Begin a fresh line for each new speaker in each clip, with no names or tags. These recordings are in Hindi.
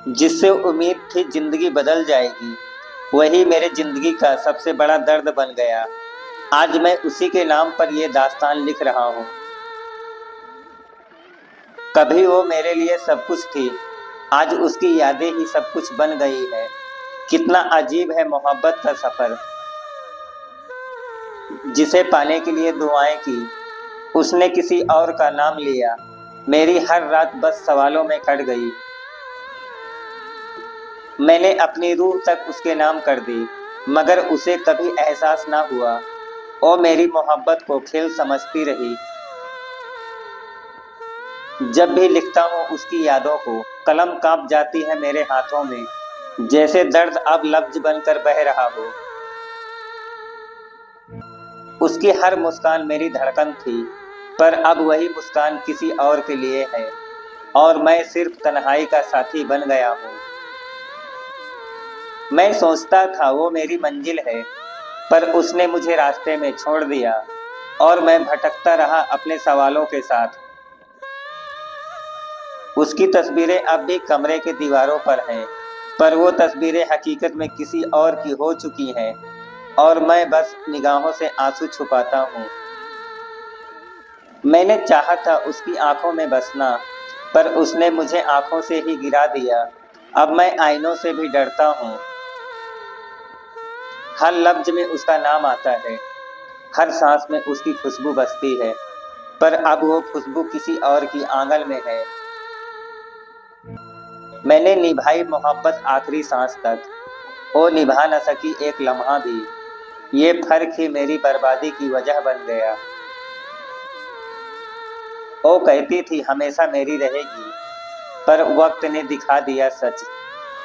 जिससे उम्मीद थी जिंदगी बदल जाएगी, वही मेरे जिंदगी का सबसे बड़ा दर्द बन गया। आज मैं उसी के नाम पर ये दास्तान लिख रहा हूँ। कभी वो मेरे लिए सब कुछ थी, आज उसकी यादें ही सब कुछ बन गई है। कितना अजीब है मोहब्बत का सफर। जिसे पाने के लिए दुआएं की, उसने किसी और का नाम लिया। मेरी हर रात बस सवालों में कट गई। मैंने अपनी रूह तक उसके नाम कर दी, मगर उसे कभी एहसास ना हुआ। वो मेरी मोहब्बत को खेल समझती रही। जब भी लिखता हूँ उसकी यादों को, कलम कांप जाती है मेरे हाथों में, जैसे दर्द अब लफ्ज बनकर बह रहा हो। उसकी हर मुस्कान मेरी धड़कन थी, पर अब वही मुस्कान किसी और के लिए है, और मैं सिर्फ तन्हाई का साथी बन गया हूँ। मैं सोचता था वो मेरी मंजिल है, पर उसने मुझे रास्ते में छोड़ दिया, और मैं भटकता रहा अपने सवालों के साथ। उसकी तस्वीरें अब भी कमरे के दीवारों पर हैं, पर वो तस्वीरें हकीकत में किसी और की हो चुकी हैं, और मैं बस निगाहों से आंसू छुपाता हूँ। मैंने चाहा था उसकी आंखों में बसना, पर उसने मुझे आंखों से ही गिरा दिया। अब मैं आईनों से भी डरता हूँ। हर लफ्ज में उसका नाम आता है, हर सांस में उसकी खुशबू बसती है, पर अब वो खुशबू किसी और की आंगन में है। मैंने निभाई मोहब्बत आखिरी सांस तक, वो निभा न सकी एक लम्हा भी। ये फर्क ही मेरी बर्बादी की वजह बन गया। वो कहती थी हमेशा मेरी रहेगी, पर वक्त ने दिखा दिया सच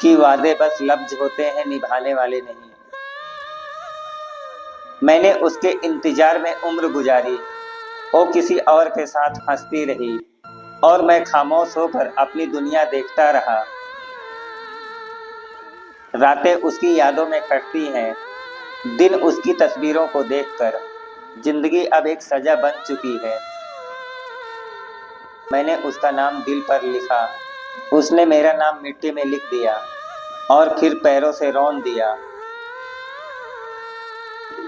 कि वादे बस लफ्ज होते हैं, निभाने वाले नहीं। मैंने उसके इंतजार में उम्र गुजारी, वो किसी और के साथ हंसती रही, और मैं खामोश होकर अपनी दुनिया देखता रहा। रातें उसकी यादों में कटती हैं, दिन उसकी तस्वीरों को देखकर। जिंदगी अब एक सजा बन चुकी है। मैंने उसका नाम दिल पर लिखा, उसने मेरा नाम मिट्टी में लिख दिया, और फिर पैरों से रौंद दिया।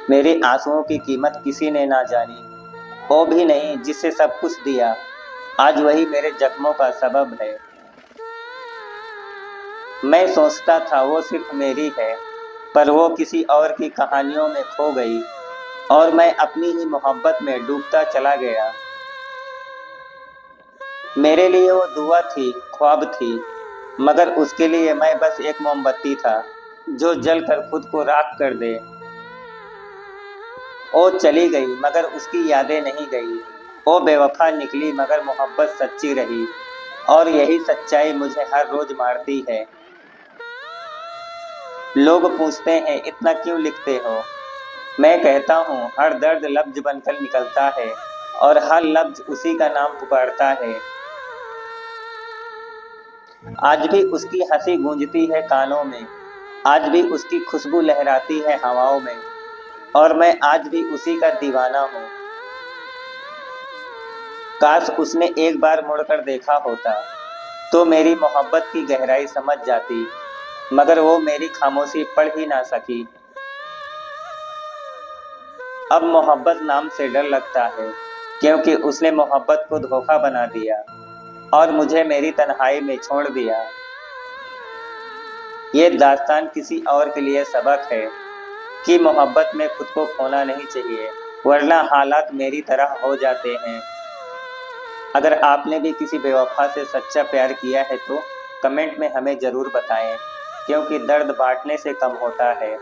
मेरे आंसुओं की कीमत किसी ने ना जानी, वो भी नहीं जिससे सब कुछ दिया। आज वही मेरे जख्मों का सबब है। मैं सोचता था वो सिर्फ मेरी है, पर वो किसी और की कहानियों में खो गई, और मैं अपनी ही मोहब्बत में डूबता चला गया। मेरे लिए वो दुआ थी, ख्वाब थी, मगर उसके लिए मैं बस एक मोमबत्ती था जो जलकर खुद को राख कर दे। वो चली गई मगर उसकी यादें नहीं गई। वो बेवफा निकली मगर मोहब्बत सच्ची रही, और यही सच्चाई मुझे हर रोज मारती है। लोग पूछते हैं इतना क्यों लिखते हो। मैं कहता हूँ हर दर्द लफ्ज बनकर निकलता है, और हर लफ्ज उसी का नाम पुकारता है। आज भी उसकी हंसी गूंजती है कानों में, आज भी उसकी खुशबू लहराती है हवाओं में, और मैं आज भी उसी का दीवाना हूँ। काश उसने एक बार मुड़कर देखा होता, तो मेरी मोहब्बत की गहराई समझ जाती, मगर वो मेरी खामोशी पढ़ ही ना सकी। अब मोहब्बत नाम से डर लगता है, क्योंकि उसने मोहब्बत को धोखा बना दिया, और मुझे मेरी तन्हाई में छोड़ दिया। ये दास्तान किसी और के लिए सबक है कि मोहब्बत में खुद को खोना नहीं चाहिए, वरना हालात मेरी तरह हो जाते हैं। अगर आपने भी किसी बेवफा से सच्चा प्यार किया है तो कमेंट में हमें ज़रूर बताएं, क्योंकि दर्द बांटने से कम होता है।